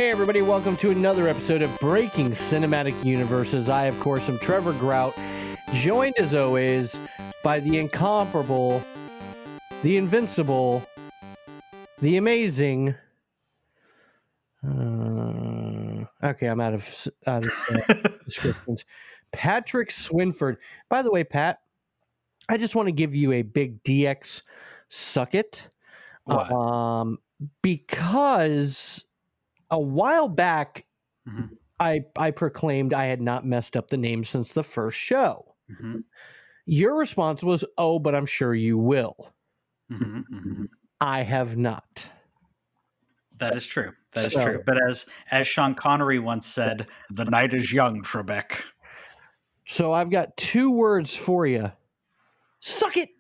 Hey everybody, welcome to another episode of Breaking Cinematic Universes. I, of course, am Trevor Grout, joined as always by the incomparable, the invincible, the amazing... okay, I'm out of descriptions. Patrick Swinford. By the way, Pat, I just want to give you a big DX suck it. What? Because a while back, Mm-hmm. I proclaimed I had not messed up the name since the first show. Mm-hmm. Your response was, "Oh, but I'm sure you will." Mm-hmm. Mm-hmm. I have not. That is true. That is true. But as Sean Connery once said, "The night is young, Trebek." So I've got two words for you. Suck it.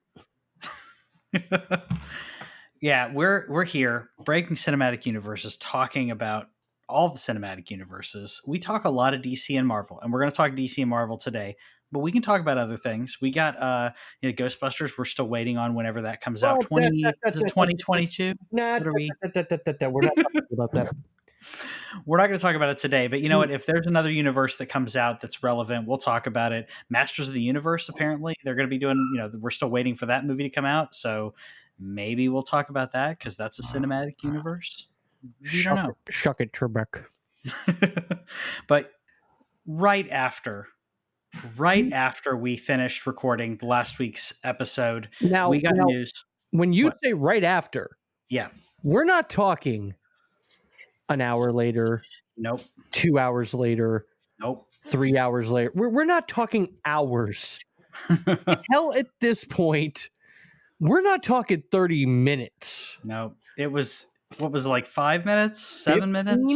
Yeah, we're here breaking cinematic universes, talking about all the cinematic universes. We talk a lot of DC and Marvel, and we're going to talk DC and Marvel today. But we can talk about other things. We got Ghostbusters. We're still waiting on whenever that comes out. 2022. Nah, What are we? We're not talking about that. We're not going to talk about it today, but you know what? If there's another universe that comes out that's relevant, we'll talk about it. Masters of the Universe, apparently, they're going to be doing, we're still waiting for that movie to come out. So maybe we'll talk about that because that's a cinematic universe. We don't know. Shuck it, Trebek. But right after we finished recording last week's episode, we got news. When you say right after, yeah, we're not talking an hour later. Nope. 2 hours later. Nope. 3 hours later. We're not talking hours. Hell, at this point, we're not talking 30 minutes. No, it was, what was it, like 5 minutes, 7 minutes,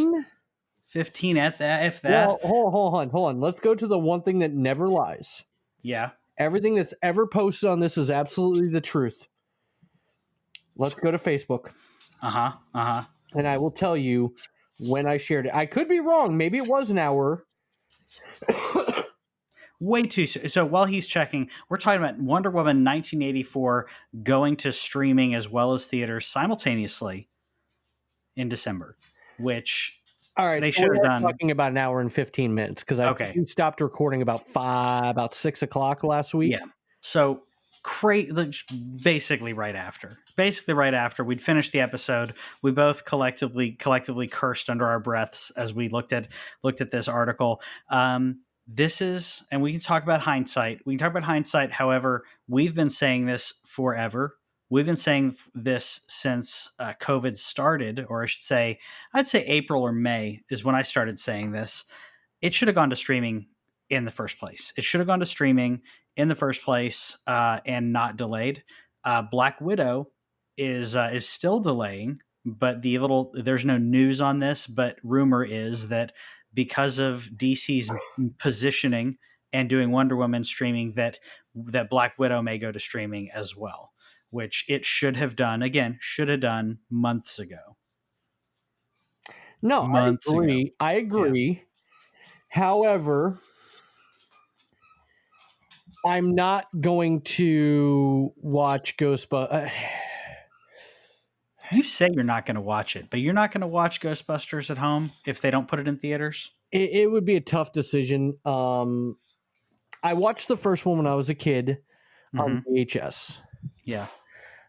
15 at that, if that. Well, hold on. Let's go to the one thing that never lies. Yeah. Everything that's ever posted on this is absolutely the truth. Let's go to Facebook. And I will tell you when I shared it. I could be wrong. Maybe it was an hour. Way too soon. So while he's checking, we're talking about Wonder Woman 1984 going to streaming as well as theaters simultaneously in December, which all right, they should have done. Talking about an hour and 15 minutes because I stopped recording about 6 o'clock last week. Yeah. So basically right after we'd finished the episode, we both collectively cursed under our breaths as we looked at this article. This is, and we can talk about hindsight. However, we've been saying this forever. We've been saying this since COVID started, or I'd say April or May is when I started saying this. It should have gone to streaming in the first place. And not delayed. Black Widow is still delaying, but there's no news on this, but rumor is that because of DC's positioning and doing Wonder Woman streaming, that Black Widow may go to streaming as well, which it should have done months ago. No, I agree. Yeah. However, I'm not going to watch Ghostbusters. You say you're not going to watch it, but you're not going to watch Ghostbusters at home if they don't put it in theaters? It would be a tough decision. I watched the first one when I was a kid on VHS. Yeah.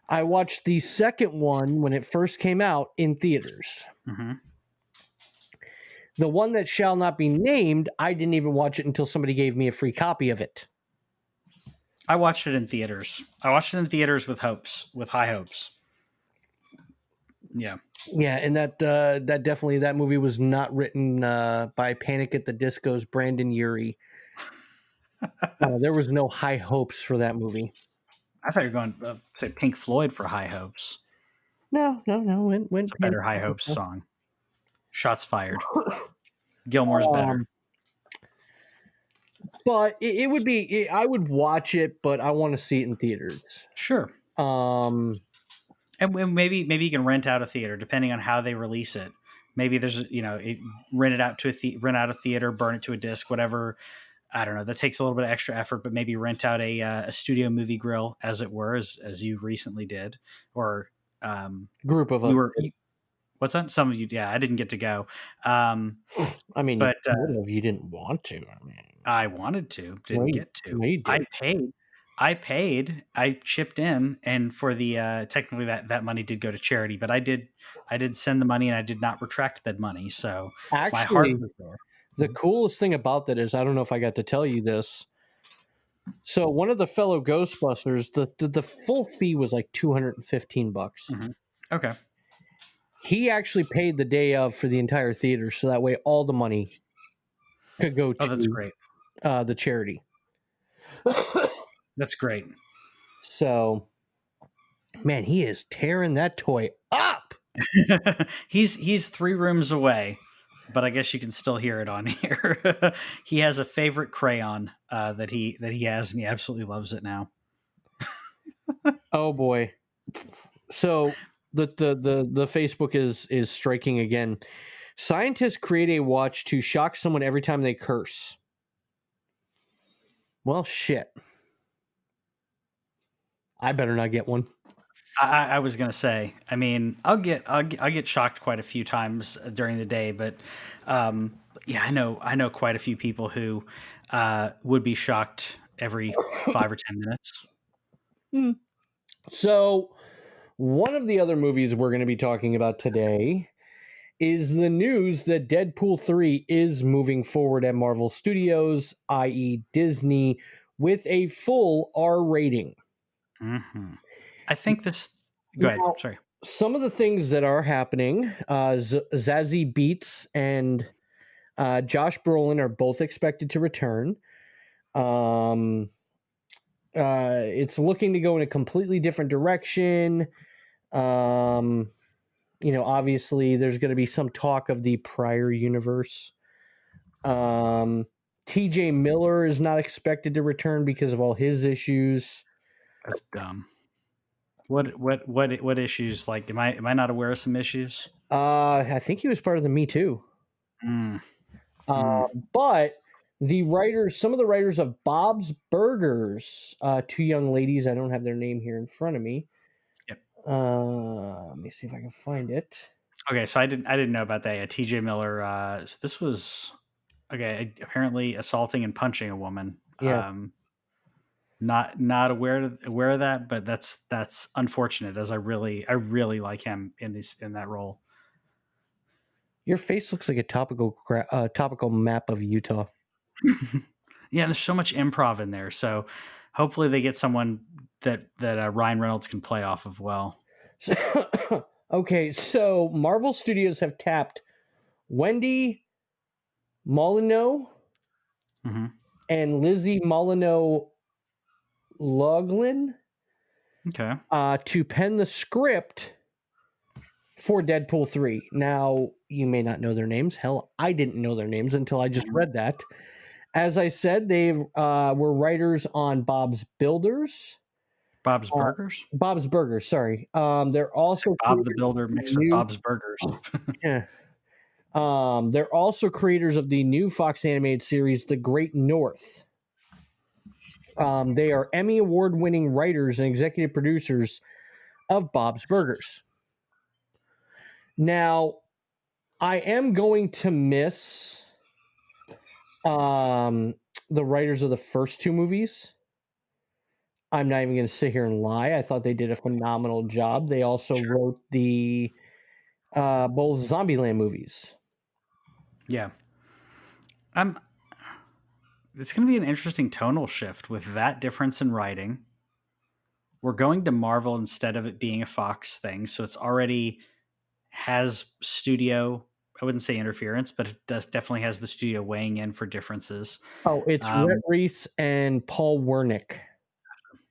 I watched the second one when it first came out in theaters. Mm-hmm. The one that shall not be named, I didn't even watch it until somebody gave me a free copy of it. I watched it in theaters. With high hopes. Yeah. Yeah, and that movie was not written by Panic at the Disco's Brandon Urie. There was no high hopes for that movie. I thought you were going to say Pink Floyd for high hopes. No. It's a better high hopes song. Shots fired. Gilmore's better. But it would be. I would watch it, but I want to see it in theaters. Sure. And maybe you can rent out a theater depending on how they release it. Maybe there's rent it out a theater, burn it to a disc, whatever. I don't know. That takes a little bit of extra effort, but maybe rent out a studio movie grill, as it were, as you recently did, or group of them. What's What's that? Some of you, yeah, I didn't get to go. I mean, you But could have. You didn't want to. I mean, I wanted to, well, didn't get to. you I did. paid. I chipped in, and for the technically that money did go to charity, but I did send the money, and I did not retract that money. So my heart Actually, was there. the Mhm. coolest thing about that is I don't know if I got to tell you this. So one of the fellow Ghostbusters, the full fee was like $215. Mhm. Okay. He actually paid the day of for the entire theater, so that way all the money could go Oh, that's to great. the charity. That's great. So, man, he is tearing that toy up. He's 3 rooms away, but I guess you can still hear it on here. He has a favorite crayon that he has, and he absolutely loves it now. Oh boy. So the Facebook is striking again. Scientists create a watch to shock someone every time they curse. Well, shit. I better not get one. I was gonna say. I mean, I'll get shocked quite a few times during the day, but yeah, I know quite a few people who would be shocked every 5 or 10 minutes. Hmm. So, one of the other movies we're going to be talking about today is the news that Deadpool 3 is moving forward at Marvel Studios, i.e., Disney, with a full R rating. Hmm. I think this. Go ahead. Now, Sorry. some of the things that are happening, Zazie Beetz and Josh Brolin are both expected to return. Um, it's looking to go in a completely different direction. Obviously, there's going to be some talk of the prior universe. TJ Miller is not expected to return because of all his issues. That's dumb. What issues? Like, am I not aware of some issues? I think he was part of the Me Too. Mm, Uh, mm. but some of the writers of Bob's Burgers, two young ladies, I don't have their name here in front of me. Yep. Let me see if I can find it. Okay, so I didn't know about that. Yeah, T.J. Miller. So this was okay. Apparently assaulting and punching a woman. Yeah, Not aware of that, but that's unfortunate. As I really like him in that role. your face looks like a topical map of Utah. Yeah, there's so much improv in there. So hopefully they get someone that Ryan Reynolds can play off of well. Okay, so Marvel Studios have tapped Wendy Molyneux Hmm. and Lizzie Molyneux Loughlin Okay. to pen the script for Deadpool 3. Now, you may not know their names. Hell, I didn't know their names until I just read that. As I said, they were writers on Bob's Builders. Bob's Burgers. Bob's Burgers, sorry. They're also Bob the creators of Builder the mixed with new. Bob's Burgers. Yeah. They're also creators of the new Fox animated series, The Great North. They are Emmy Award-winning writers and executive producers of Bob's Burgers. Now, I am going to miss the writers of the first two movies. I'm not even going to sit here and lie. I thought they did a phenomenal job. They also wrote the both Zombieland movies. Yeah. I'm It's going to be an interesting tonal shift with that difference in writing. We're going to Marvel instead of it being a Fox thing, so it's already has studio. I wouldn't say interference, but it does definitely has the studio weighing in for differences. Oh, it's Rhett Um, Reese and Paul Wernick,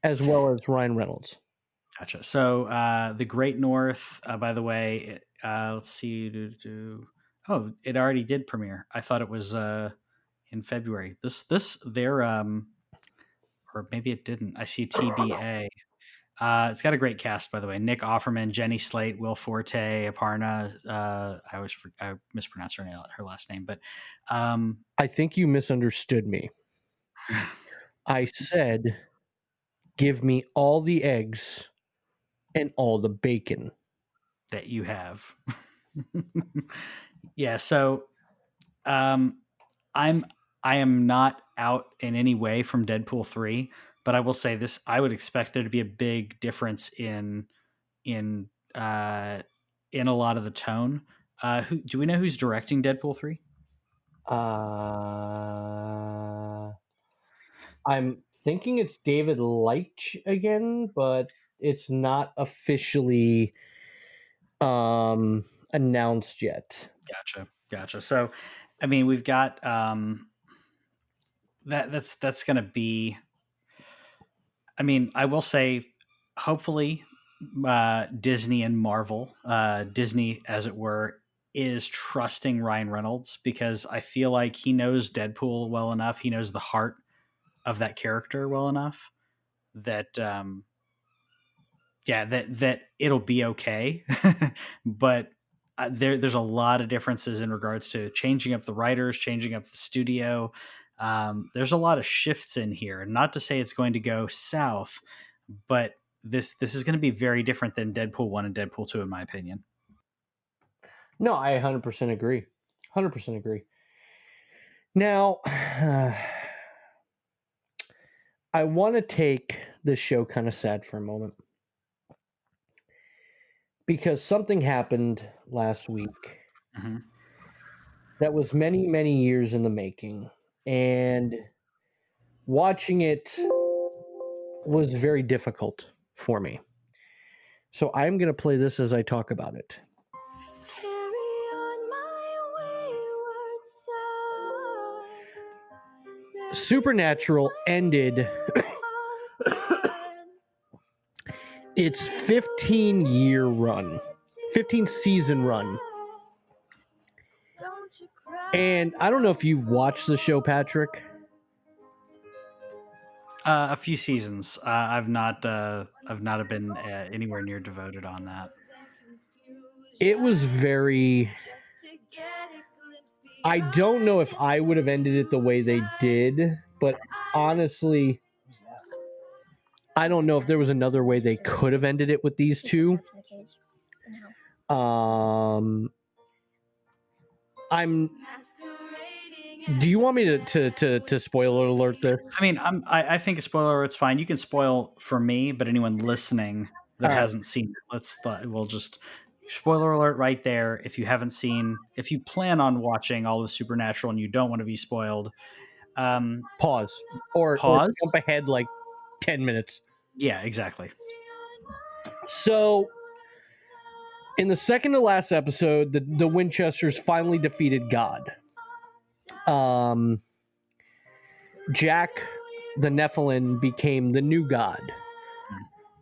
as well as Ryan Reynolds. Gotcha. So the Great North, by the way, let's see. Oh, it already did premiere. I thought it was in February. This their or maybe it didn't. I see TBA. It's got a great cast, by the way. Nick Offerman, Jenny Slate, Will Forte, Aparna. I mispronounce her last name, but I think you misunderstood me. I said, give me all the eggs and all the bacon. that you have. Yeah, so um, I am not out in any way from Deadpool 3, but I will say this: I would expect there to be a big difference in uh, in a lot of the tone. Do we know who's directing Deadpool 3? Uh, I'm thinking it's David Leitch again, but it's not officially announced yet. Gotcha. So, I mean, we've got that's going to be. I mean, I will say, hopefully, Disney and Marvel, Disney, as it were, is trusting Ryan Reynolds because I feel like he knows Deadpool well enough. He knows the heart of that character well enough that yeah, that it'll be okay. But there's a lot of differences in regards to changing up the writers, changing up the studio. There's a lot of shifts in here. Not to say it's going to go south, but this is going to be very different than Deadpool 1 and Deadpool 2 in my opinion. No, I 100% agree. 100% agree. Now, I want to take this show kind of sad for a moment because something happened last week Mm-hmm. that was many, many years in the making. And watching it was very difficult for me. So I'm going to play this as I talk about it. Supernatural ended its 15-year run, 15 season run. And I don't know if you've watched the show, Patrick. A few seasons. I've not been anywhere near devoted on that. It was very. I don't know if I would have ended it the way they did, but honestly, I don't know if there was another way they could have ended it with these two. I'm. Do you want me to spoiler alert this? I mean, I think a spoiler alert's fine. You can spoil for me, but anyone listening that All right. hasn't seen it, we'll just spoiler alert right there. If you plan on watching all of Supernatural and you don't want to be spoiled, Pause or pause. jump ahead like 10 minutes. Yeah, exactly. So, in the second to last episode, the Winchesters finally defeated God. Jack the Nephilim became the new god.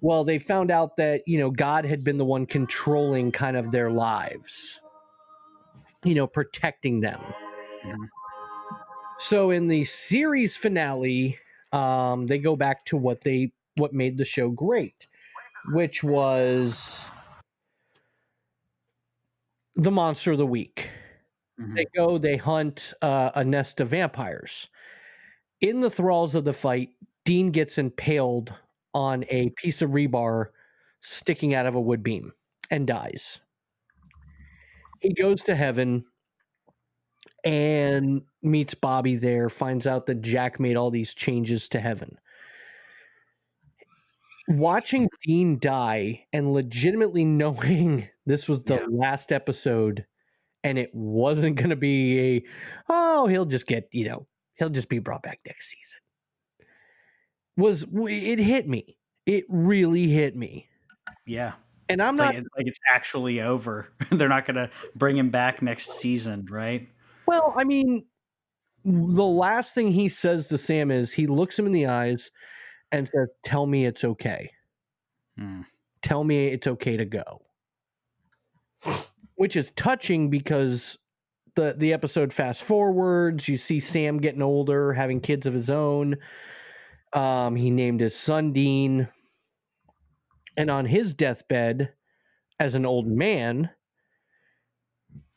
Well, they found out that, God had been the one controlling kind of their lives, protecting them. Mhm. So in the series finale, they go back to what made the show great, which was the monster of the week. Mhm. They hunt a nest of vampires. In the thralls of the fight, Dean gets impaled on a piece of rebar sticking out of a wood beam and dies. He goes to heaven and meets Bobby there, finds out that Jack made all these changes to heaven. Watching Dean die and legitimately knowing this was the last episode and it wasn't going to be he'll just be brought back next season. It hit me. It really hit me. Yeah. And I'm It's not like it's actually over. They're not going to bring him back next season, right? well, I mean, the last thing he says to Sam is he looks him in the eyes and says, "Tell me it's okay. Tell me it's okay to go." Which is touching because the episode fast forwards, you see Sam getting older, having kids of his own. He named his son Dean. And on his deathbed, as an old man,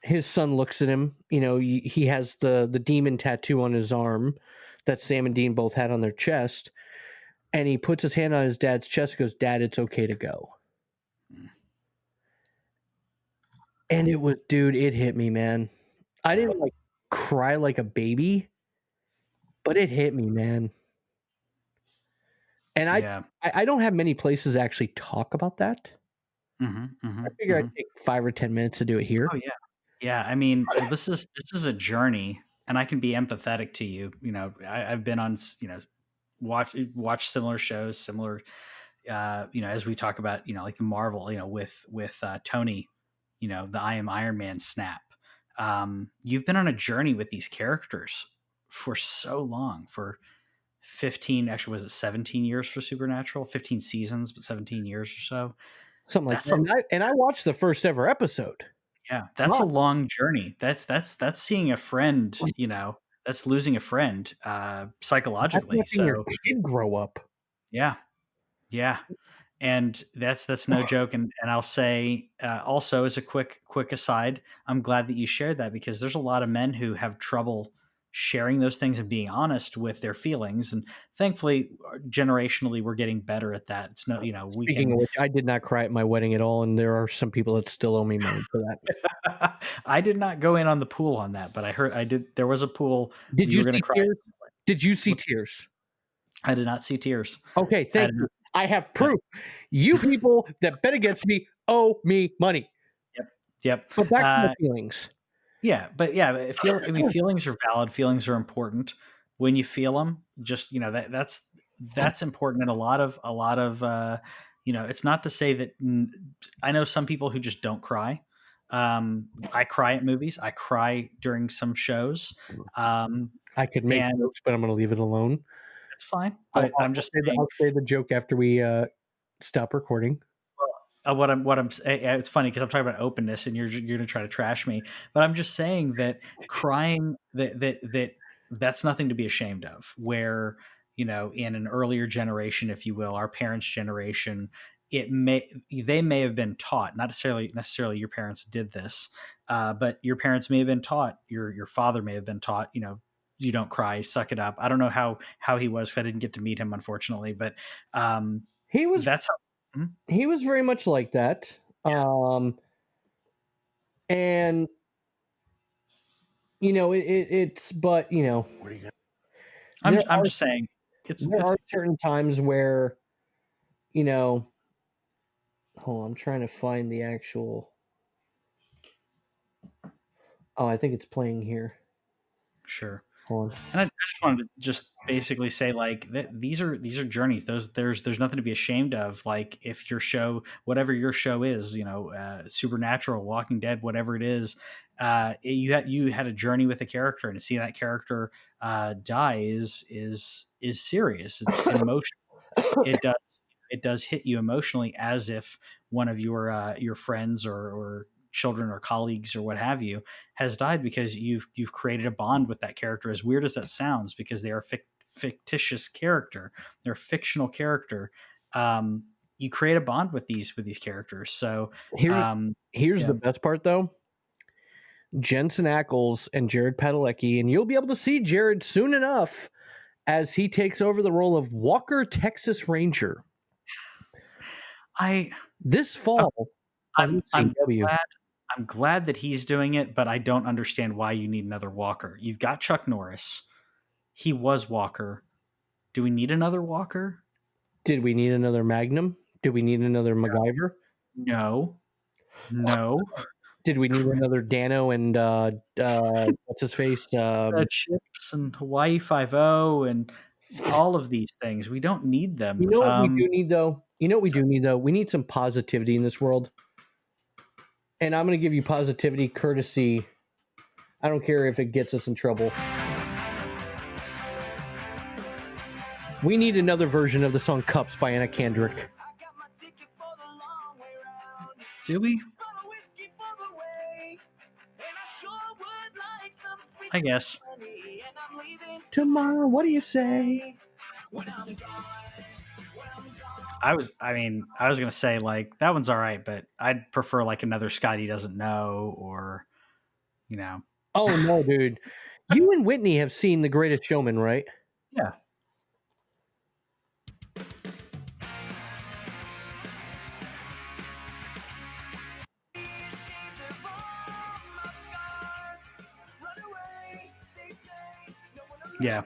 his son looks at him. He has the demon tattoo on his arm that Sam and Dean both had on their chest. And he puts his hand on his dad's chest and goes, "Dad, it's okay to go." And it was, dude, it hit me, man. I Yeah. didn't like cry like a baby, but it hit me, man. And Yeah. I don't have many places to actually talk about that. I figure I'd Mhm. take 5 or 10 minutes to do it here. Oh, yeah. Yeah, I mean, well, this is a journey, and I can be empathetic to you. You know, I've been on, watch similar shows, similar, as we talk about, like the Marvel, with Tony, the I Am Iron Man snap. You've been on a journey with these characters for so long, for 15, actually, was it 17 years for Supernatural? 15 seasons, but 17 years or so. Something like That's that. a And I watched the first ever episode. Yeah, that's a God, long journey. That's seeing a friend, that's losing a friend, that's psychologically. watching your So, kid grow up. yeah, yeah, and that's no joke. And I'll say, also, as a quick aside, I'm glad that you shared that, because there's a lot of men who have trouble sharing those things and being honest with their feelings. And thankfully, generationally, we're getting better at that. It's no, we Speaking can. of which, I did not cry at my wedding at all, and there are some people that still owe me money for that. I did not go in on the pool on that, but I heard I did. There was a pool. Did We you were going to see cry. tears? Did you see What? tears? I did not see tears. Okay, I thank did you. not. I have Yeah. proof. You people that bet against me owe me money. Yep. Yep. But back to my feelings. Yeah, but yeah, I mean, feelings are valid. Feelings are important. When you feel them, just that's important. And a lot of it's not to say that I know some people who just don't cry. I cry at movies. I cry during some shows, um, I could make and jokes, but I'm going to leave it alone. that's fine. I'll, But I'll, I'm I'll just say the, saying. I'll say the joke after we stop recording. It's funny because I'm talking about openness, and you're gonna try to trash me, but I'm just saying that crying, that's nothing to be ashamed of. Where, in an earlier generation, if you will, our parents' generation, they may have been taught, not necessarily your parents did this, but your parents may have been taught, your father may have been taught, you don't cry, suck it up. I don't know how he was, 'cause I didn't get to meet him, unfortunately, but He was that's how. Mhm. he was very much like that. And it's but I'm there I'm are just saying there it's are certain times where you know hold on, I'm trying to find the actual. Oh, I think it's playing here. sure. Hold on. And I just wanted to just basically say, like, these are journeys. There's nothing to be ashamed of. Like, if your show, whatever your show is, Supernatural, Walking Dead, whatever it is, you had a journey with a character, and to see that character die is serious. It's emotional. It does hit you emotionally, as if one of your friends or children or colleagues or what have you has died, because you've created a bond with that character. As weird as that sounds, because they are fictitious character, they're a fictional character. Um, you create a bond with these characters. So, Here, um, here's yeah, the best part though. Jensen Ackles and Jared Padalecki, and you'll be able to see Jared soon enough as he takes over the role of Walker, Texas Ranger I this fall on I'm CW. glad I'm glad that he's doing it, but I don't understand why you need another Walker. You've got Chuck Norris. He was Walker. Do we need another Walker? Did we need another Magnum? Did we need another MacGyver? No. No. Did we need another Dano and what's his face? Chips and Hawaii Five O and all of these things. We don't need them. You know what we do need though? You know what we do need though? We need some positivity in this world. And I'm going to give you positivity courtesy. I don't care if it gets us in trouble. We need another version of the song Cups by Anna Kendrick. Do we? I guess. Tomorrow, what do you say? I was gonna say, like, that one's all right, but I'd prefer like another Scotty Doesn't Know, or you know. Oh no, dude. You and Whitney have seen The Greatest Showman, right? Yeah. Yeah,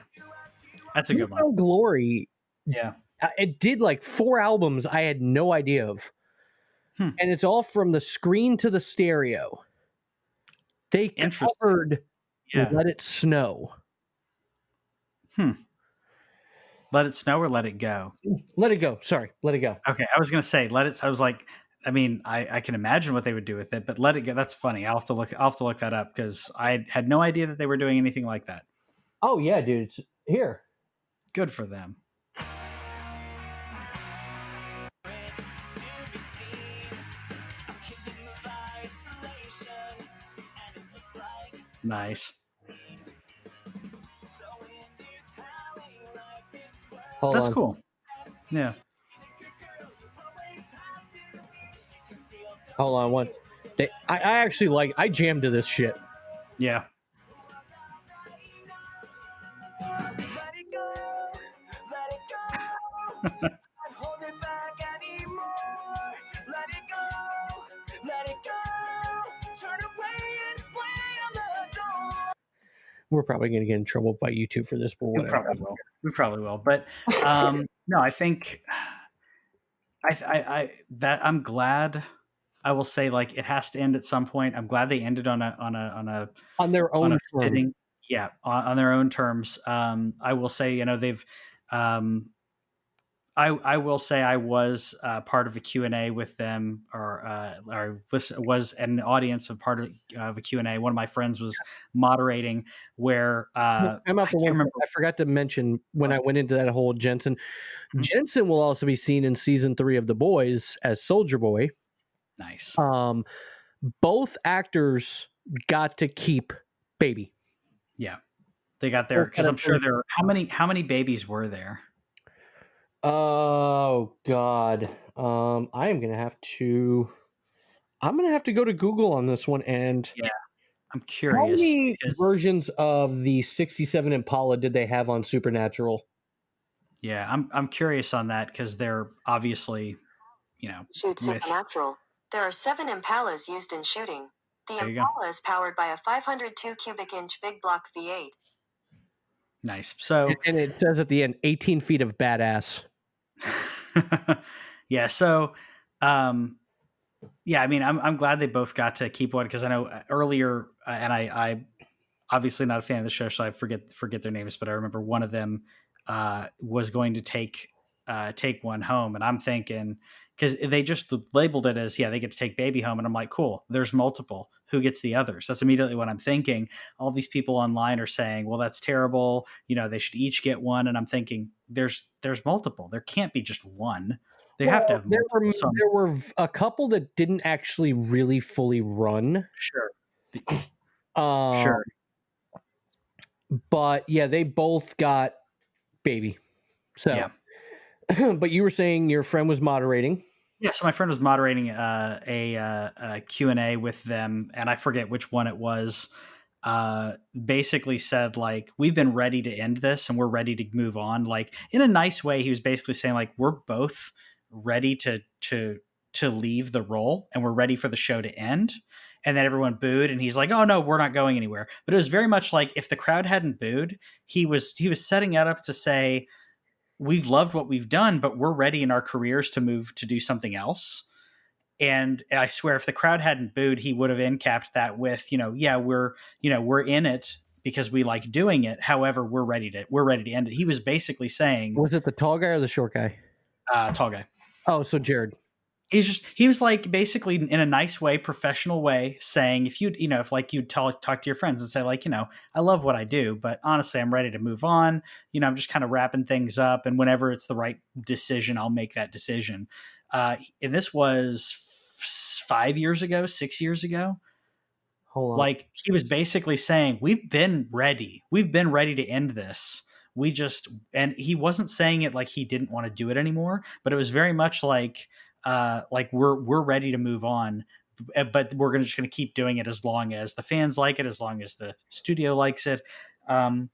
that's a good one. Newfound Glory, Yeah. it did like 4 albums I had no idea of. Hmm. And it's all from the screen to the stereo. They Interesting. covered Yeah. Let It Snow. Hmm. Let It Snow or Let It Go? Let It Go. Sorry, Let It Go. Okay, I was gonna say Let It. I was like, I mean, I can imagine what they would do with it, but Let It Go. That's funny. I'll have to look that up because I had no idea that they were doing anything like that. Oh yeah, dude. It's here. Good for them. Nice. Hold That's on. cool. Yeah. Hold on. One. I actually like. I jammed to this shit. Yeah. We're probably going to get in trouble by YouTube for this, but We whatever. probably will. We probably will. But no, I think that I'm glad. I will say, like, it has to end at some point. I'm glad they ended on On their a own terms. fitting, yeah, on their own terms. I will say, you know, they've. I will say I was part of a Q&A with them, or was an audience of part of a Q&A. One of my friends was moderating where I'm out I for can't one. remember. I forgot to mention when I went into that whole Jensen. Mhm. Jensen will also be seen in season 3 of The Boys as Soldier Boy. Nice. Both actors got to keep Baby. Yeah, they got there Both because got I'm a- sure there. How many babies were there? Oh God. I am gonna have to. I'm gonna have to go to Google on this one. And Yeah, I'm how curious many because versions of the '67 Impala did they have on Supernatural? yeah, I'm curious on that because they're obviously, you know, Shoot with Supernatural. There are 7 Impalas used in shooting. The there you go. Impala is powered by a 502 cubic inch big block V8. Nice. So And it says at the end, 18 feet of badass. yeah, so yeah, I mean, I'm glad they both got to keep one because I know earlier, and I obviously not a fan of the show, so I forget their names, but I remember one of them was going to take one home, and I'm thinking because they just labeled it as they get to take baby home, and I'm like, cool. There's multiple. Who gets the others? That's immediately what I'm thinking. All these people online are saying, well, that's terrible. You know, they should each get one, and I'm thinking there's multiple. There can't be just one. They have to Well, have multiple. So there were a couple that didn't actually really fully run. sure, Um, sure. but yeah, they both got Baby. So, Yeah. but you were saying your friend was moderating. Yeah, so my friend was moderating a Q&A with them, and I forget which one it was. Basically said, like, we've been ready to end this and we're ready to move on. Like, in a nice way, he was basically saying, like, we're both ready to leave the role and we're ready for the show to end. And then everyone booed, and he's like, "Oh no, we're not going anywhere." But it was very much like if the crowd hadn't booed, he was setting it up to say, we've loved what we've done, but we're ready in our careers to move to do something else. And I swear, if the crowd hadn't booed, he would have end capped that with, yeah, we're in it because we like doing it. However, we're ready to end it. He was basically saying, Was it the tall guy or the short guy? tall guy. Oh, so Jared. He was like basically in a nice way, professional way, saying if like you'd talk to your friends and say, like, I love what I do, but honestly, I'm ready to move on. I'm just kind of wrapping things up, and whenever it's the right decision, I'll make that decision. And this was 5 years ago, 6 years ago. Hold on. Like, he was basically saying, we've been ready to end this. And he wasn't saying it like he didn't want to do it anymore, but it was very much like we're ready to move on, but we're just going to keep doing it as long as the fans like it, as long as the studio likes it. And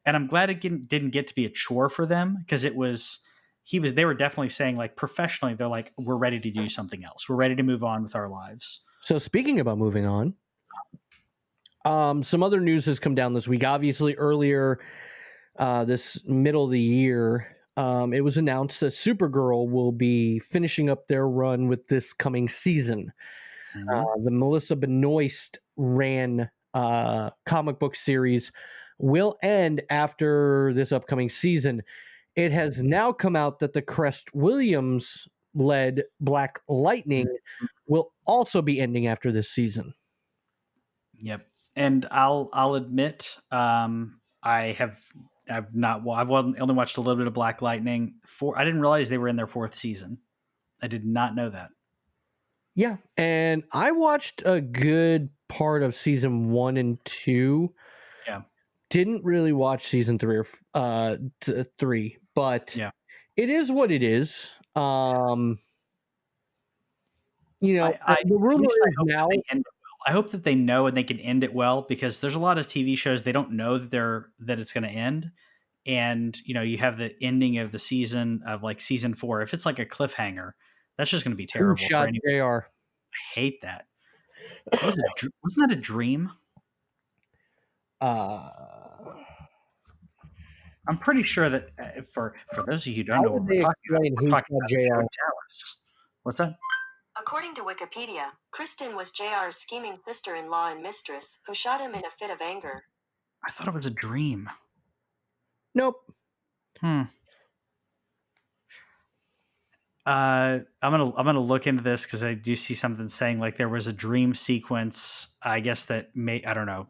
I'm glad it didn't get to be a chore for them, because they were definitely saying, like, professionally, they're like, we're ready to do something else, we're ready to move on with our lives. So speaking about moving on, some other news has come down this week. Obviously, earlier this middle of the year, it was announced that Supergirl will be finishing up their run with this coming season. The Melissa Benoist ran comic book series will end after this upcoming season. It has now come out that the Crest Williams led Black Lightning will also be ending after this season. Yep. And I'll admit, I've only watched a little bit of Black Lightning. I didn't realize they were in their 4th season. I did not know that. Yeah, and I watched a good part of season 1 and 2. Yeah. Didn't really watch season 3 or 3, but Yeah. it is what it is. The rumor is now. I hope that they know and they can end it well, because there's a lot of TV shows they don't know that it's going to end, and you have the ending of the season of like season 4. If it's like a cliffhanger, that's just going to be terrible Who for shot anyone. JR? I hate that. Wasn't that a dream? I'm pretty sure that for those of you who don't know what we're talking about Dallas. What's that? According to Wikipedia, Kristen was JR's scheming sister-in-law and mistress who shot him in a fit of anger. I thought it was a dream. Nope. I'm gonna look into this, because I do see something saying like there was a dream sequence. I guess that I don't know.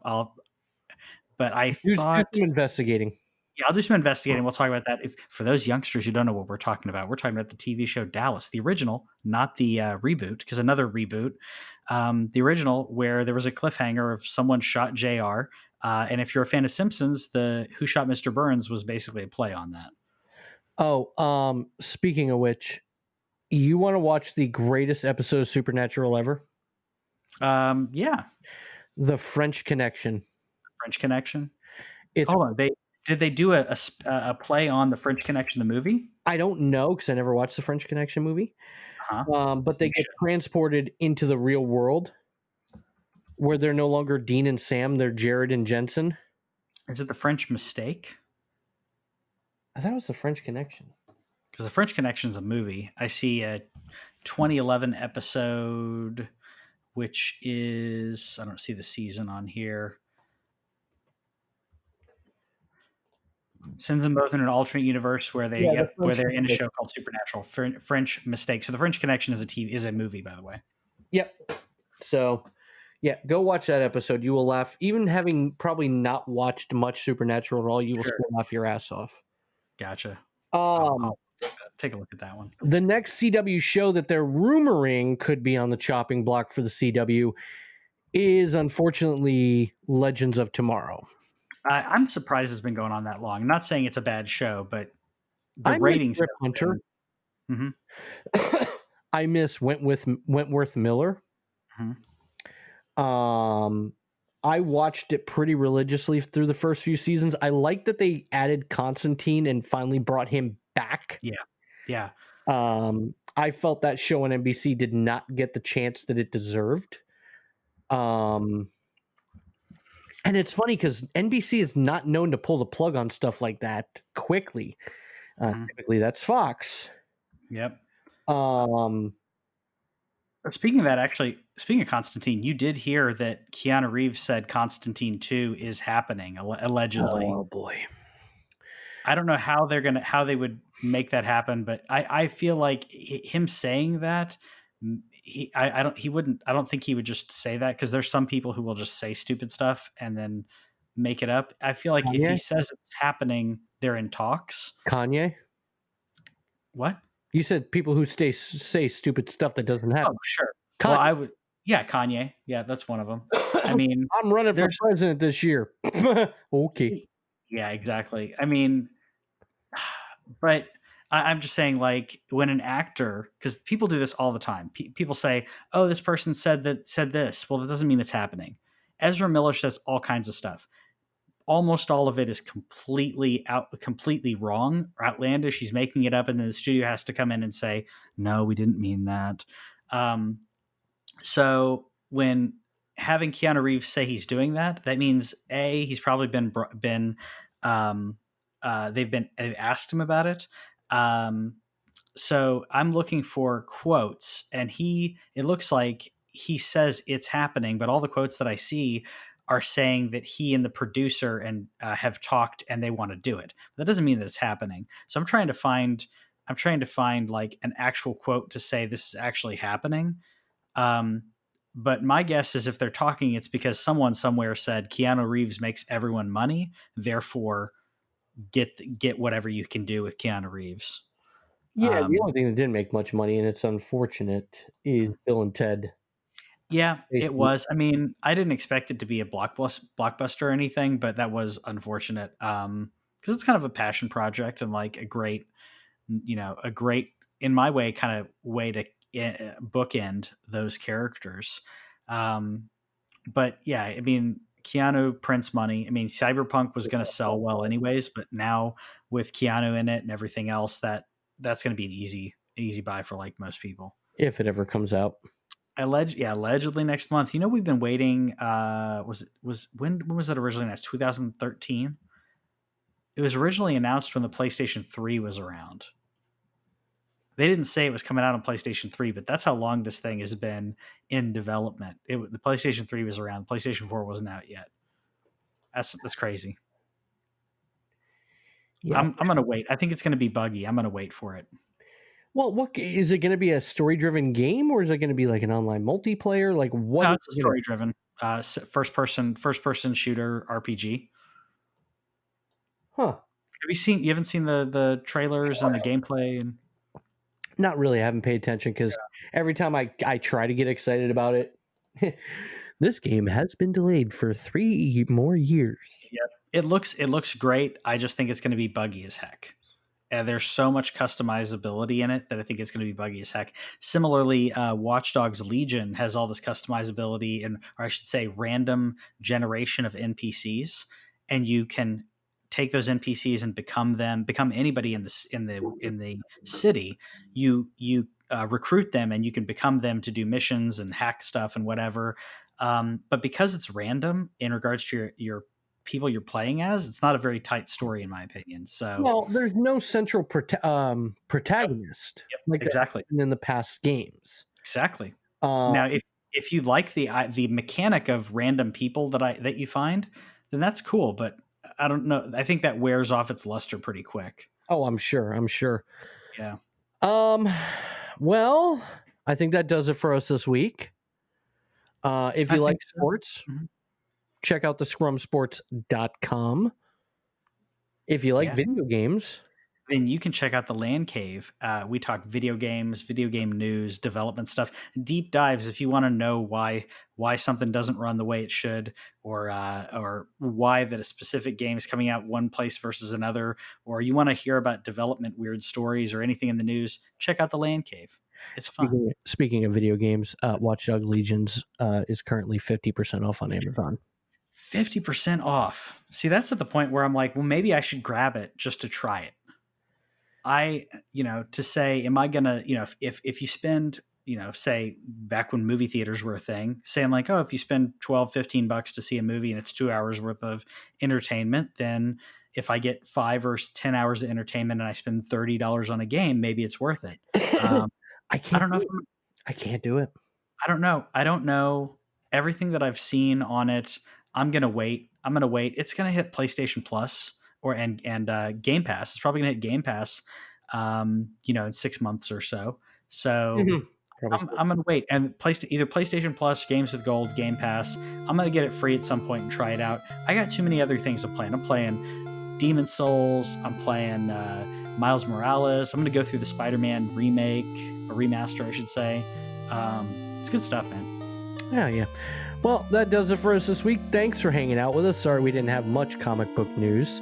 I thought do some investigating. Yeah, I'll do some investigating. We'll talk about that. For those youngsters who don't know what we're talking about the TV show Dallas, the original, not the reboot, because another reboot, the original, where there was a cliffhanger of someone shot JR. And if you're a fan of Simpsons, the Who Shot Mr. Burns was basically a play on that. Oh, speaking of which, you want to watch the greatest episode of Supernatural ever? Yeah. The French Connection. French Connection? It's Hold on. Did they do a play on the French Connection, the movie? I don't know, because I never watched the French Connection movie. But they get transported into the real world, where they're no longer Dean and Sam, they're Jared and Jensen. Is it the French Mistake? I thought it was the French Connection. Because the French Connection is a movie. I see a 2011 episode, which is, I don't see the season on here. Sends them both in an alternate universe where they're in a show called Supernatural. French Mistake. So the French Connection is a movie, by the way. Yep. So, yeah, go watch that episode. You will laugh. Even having probably not watched much Supernatural at all, you will still laugh your ass off. Gotcha. I'll take a look at that one. The next CW show that they're rumoring could be on the chopping block for the CW is, unfortunately, Legends of Tomorrow. I'm surprised it's been going on that long. I'm not saying it's a bad show, but the ratings. Hunter. I miss Wentworth Miller. I watched it pretty religiously through the first few seasons. I like that they added Constantine and finally brought him back. Yeah. I felt that show on NBC did not get the chance that it deserved. And it's funny because NBC is not known to pull the plug on stuff like that quickly. Typically, that's Fox. Yep. Speaking of that, actually, speaking of Constantine, you did hear that Keanu Reeves said Constantine 2 is happening, allegedly. Oh boy. I don't know how they would make that happen, but I feel like him saying that, I don't think he would just say that, because there's some people who will just say stupid stuff and then make it up. I feel like if he says it's happening, they're in talks. Kanye? What? You said people who say stupid stuff that doesn't happen. Oh, sure. Kanye. Well, I would. Yeah, Kanye. Yeah, that's one of them. I mean, I'm running for president this year. Okay. Yeah, exactly. I mean, but I'm just saying, like, when an actor, because people do this all the time. People say, "Oh, this person said this." Well, that doesn't mean it's happening. Ezra Miller says all kinds of stuff. Almost all of it is completely wrong or outlandish. He's making it up, and then the studio has to come in and say, "No, we didn't mean that." So when having Keanu Reeves say he's doing that, that means A, he's probably been they've asked him about it. So I'm looking for quotes, and it looks like he says it's happening, but all the quotes that I see are saying that he and the producer and have talked and they want to do it. That doesn't mean that it's happening. So I'm trying to find like an actual quote to say this is actually happening. But my guess is if they're talking, it's because someone somewhere said Keanu Reeves makes everyone money, therefore get whatever you can do with Keanu Reeves. Yeah, the only thing that didn't make much money, and it's unfortunate, is Bill and Ted. Yeah, it Basically, was. I mean, I didn't expect it to be a blockbuster or anything, but that was unfortunate. Because it's kind of a passion project and like a great, in my way, kind of way to bookend those characters. But yeah, I mean, Keanu prints money. I mean, Cyberpunk was going to sell well anyways, but now with Keanu in it and everything else, that's going to be an easy buy for like most people. if it ever comes out. Allegedly next month. We've been waiting. When was it originally announced? 2013. It was originally announced when the PlayStation 3 was around. They didn't say it was coming out on PlayStation 3, but that's how long this thing has been in development. The PlayStation 3 was around. The PlayStation 4 wasn't out yet. That's crazy. Yeah, I'm gonna wait. I think it's gonna be buggy. I'm gonna wait for it. well, what is it going to be, a story-driven game, or is it going to be like an online multiplayer? Like, what? No, it's a story-driven, first person shooter RPG. Huh? You haven't seen the trailers and the gameplay and Not really. I haven't paid attention because every time I try to get excited about it, this game has been delayed for 3 more years. yeah, it looks great. I just think it's going to be buggy as heck. And there's so much customizability in it that I think it's going to be buggy as heck. Similarly, Watch Dogs Legion has all this customizability or I should say, random generation of NPCs, and you can take those NPCs and become anybody in the city. You recruit them, and you can become them to do missions and hack stuff and whatever. But because it's random in regards to your people you're playing as, it's not a very tight story in my opinion. So Well, there's no central protagonist like exactly. that in the past games. Exactly. Uh, Now, if you like the mechanic of random people that you find, then that's cool. But I don't know. I think that wears off its luster pretty quick. oh, I'm sure. Yeah. Well, I think that does it for us this week. If you like sports, check out the scrumsports.com. If you like video games, then you can check out the LANCave. We talk video games, video game news, development stuff, deep dives. If you want to know why something doesn't run the way it should, or why that a specific game is coming out one place versus another, or you want to hear about development weird stories or anything in the news, check out the LANCave. It's fun. Speaking of video games, Watch Dogs Legions is currently 50% off on Amazon. 50% off. See, that's at the point where I'm like, well, maybe I should grab it just to try it. To say, am I gonna, if you spend, say back when movie theaters were a thing, say I'm like, oh, if you spend $12-15 to see a movie and it's 2 hours worth of entertainment, then if I get 5 or 10 hours of entertainment and I spend $30 on a game, maybe it's worth it. I don't know. I can't do it. I don't know. I don't know everything that I've seen on it. I'm gonna wait. It's gonna hit PlayStation Plus and Game Pass. It's probably gonna hit Game Pass, in 6 months or so. So I'm gonna wait and either PlayStation Plus, Games with Gold, Game Pass. I'm gonna get it free at some point and try it out. I got too many other things to play. I'm playing Demon Souls. I'm playing Miles Morales. I'm gonna go through the Spider-Man remake, or remaster, I should say. It's good stuff, man. Yeah. Well, that does it for us this week. Thanks for hanging out with us. Sorry we didn't have much comic book news,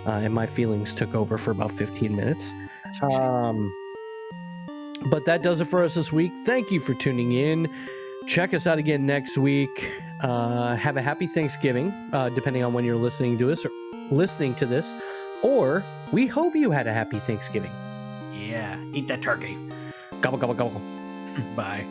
and my feelings took over for about 15 minutes. But that does it for us this week. Thank you for tuning in. Check us out again next week. Have a happy Thanksgiving, depending on when you're listening to this, or we hope you had a happy Thanksgiving. Yeah, eat that turkey. Gobble, gobble, gobble. Bye.